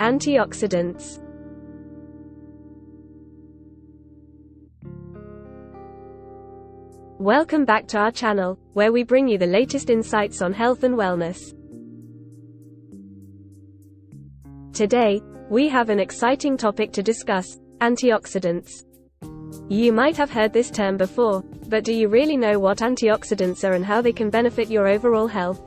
Antioxidants. Welcome back to our channel, where we bring you the latest insights on health and wellness. Today, we have an exciting topic to discuss: antioxidants. You might have heard this term before, but do you really know what antioxidants are and how they can benefit your overall health?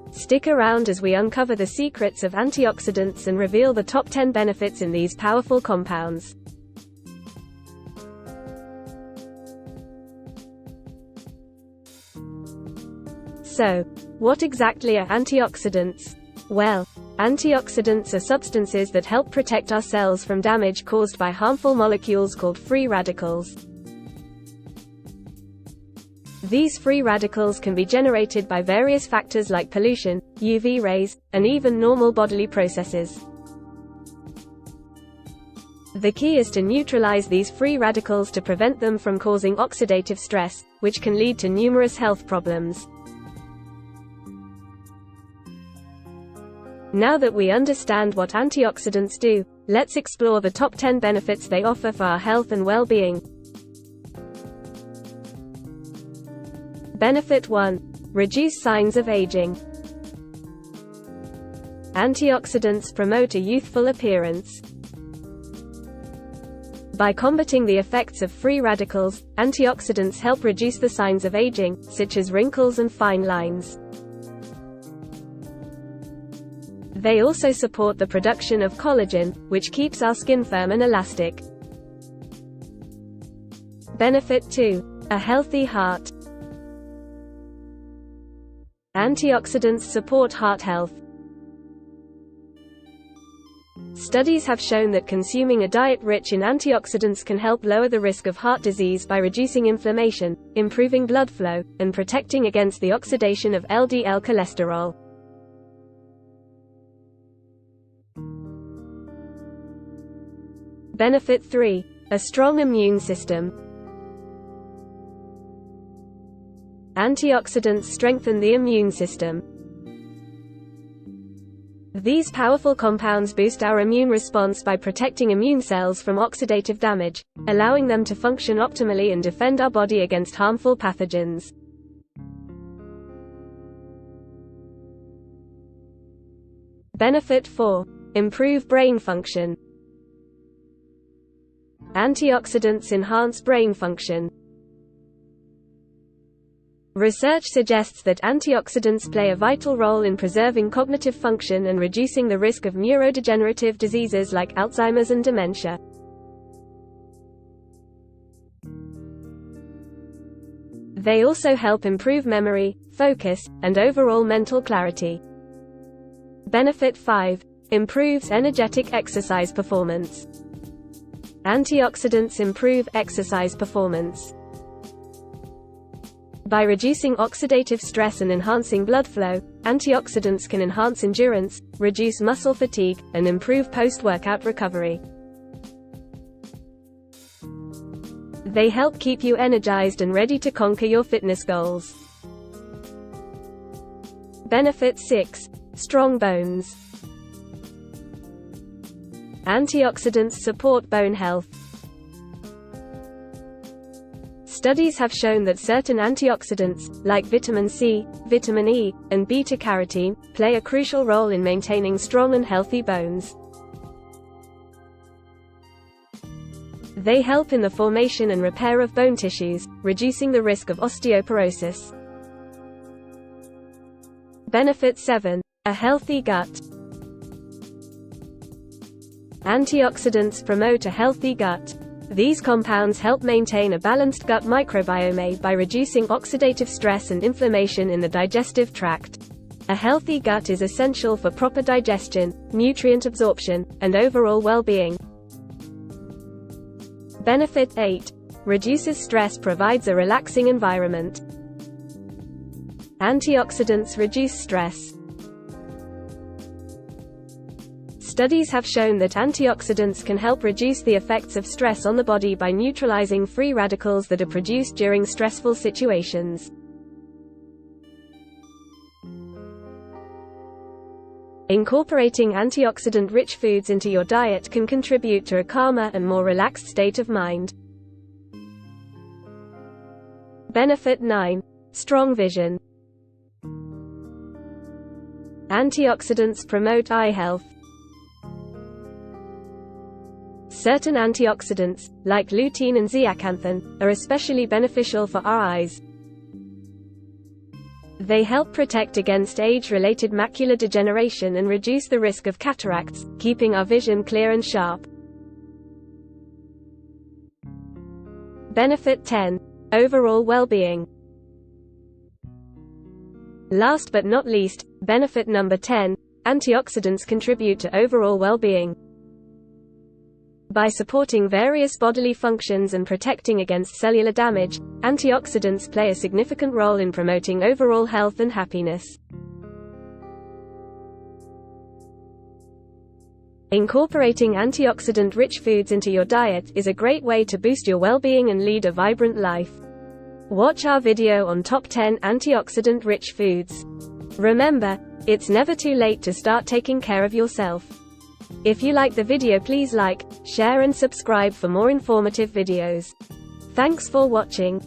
Stick around as we uncover the secrets of antioxidants and reveal the top 10 benefits in these powerful compounds. So, what exactly are antioxidants? Well, antioxidants are substances that help protect our cells from damage caused by harmful molecules called free radicals. These free radicals can be generated by various factors like pollution, UV rays, and even normal bodily processes. The key is to neutralize these free radicals to prevent them from causing oxidative stress, which can lead to numerous health problems. Now that we understand what antioxidants do, let's explore the top 10 benefits they offer for our health and well-being. Benefit 1. Reduce signs of aging. Antioxidants promote a youthful appearance. By combating the effects of free radicals, antioxidants help reduce the signs of aging, such as wrinkles and fine lines. They also support the production of collagen, which keeps our skin firm and elastic. Benefit 2. A healthy heart. Antioxidants support heart health. Studies have shown that consuming a diet rich in antioxidants can help lower the risk of heart disease by reducing inflammation, improving blood flow, and protecting against the oxidation of LDL cholesterol. Benefit 3. A strong immune system. Antioxidants strengthen the immune system. These powerful compounds boost our immune response by protecting immune cells from oxidative damage, allowing them to function optimally and defend our body against harmful pathogens. Benefit 4. Improve brain function. Antioxidants enhance brain function. Research suggests that antioxidants play a vital role in preserving cognitive function and reducing the risk of neurodegenerative diseases like Alzheimer's and dementia. They also help improve memory, focus, and overall mental clarity. Benefit 5. Improves energetic exercise performance. Antioxidants improve exercise performance. By reducing oxidative stress and enhancing blood flow, antioxidants can enhance endurance, reduce muscle fatigue, and improve post-workout recovery. They help keep you energized and ready to conquer your fitness goals. Benefit 6. Strong bones. Antioxidants support bone health. Studies have shown that certain antioxidants, like vitamin C, vitamin E, and beta-carotene, play a crucial role in maintaining strong and healthy bones. They help in the formation and repair of bone tissues, reducing the risk of osteoporosis. Benefit 7. A healthy gut. Antioxidants promote a healthy gut. These compounds help maintain a balanced gut microbiome by reducing oxidative stress and inflammation in the digestive tract. A healthy gut is essential for proper digestion, nutrient absorption, and overall well-being. Benefit 8. Reduces stress, provides a relaxing environment. Antioxidants reduce stress. Studies have shown that antioxidants can help reduce the effects of stress on the body by neutralizing free radicals that are produced during stressful situations. Incorporating antioxidant-rich foods into your diet can contribute to a calmer and more relaxed state of mind. Benefit 9. Strong vision. Antioxidants promote eye health. Certain antioxidants, like lutein and zeaxanthin, are especially beneficial for our eyes. They help protect against age-related macular degeneration and reduce the risk of cataracts, keeping our vision clear and sharp. Benefit 10. Overall well-being. Last but not least, benefit number 10, antioxidants contribute to overall well-being. By supporting various bodily functions and protecting against cellular damage, antioxidants play a significant role in promoting overall health and happiness. Incorporating antioxidant-rich foods into your diet is a great way to boost your well-being and lead a vibrant life. Watch our video on top 10 antioxidant-rich foods. Remember, it's never too late to start taking care of yourself. If you like the video, please like, share and subscribe for more informative videos. Thanks for watching.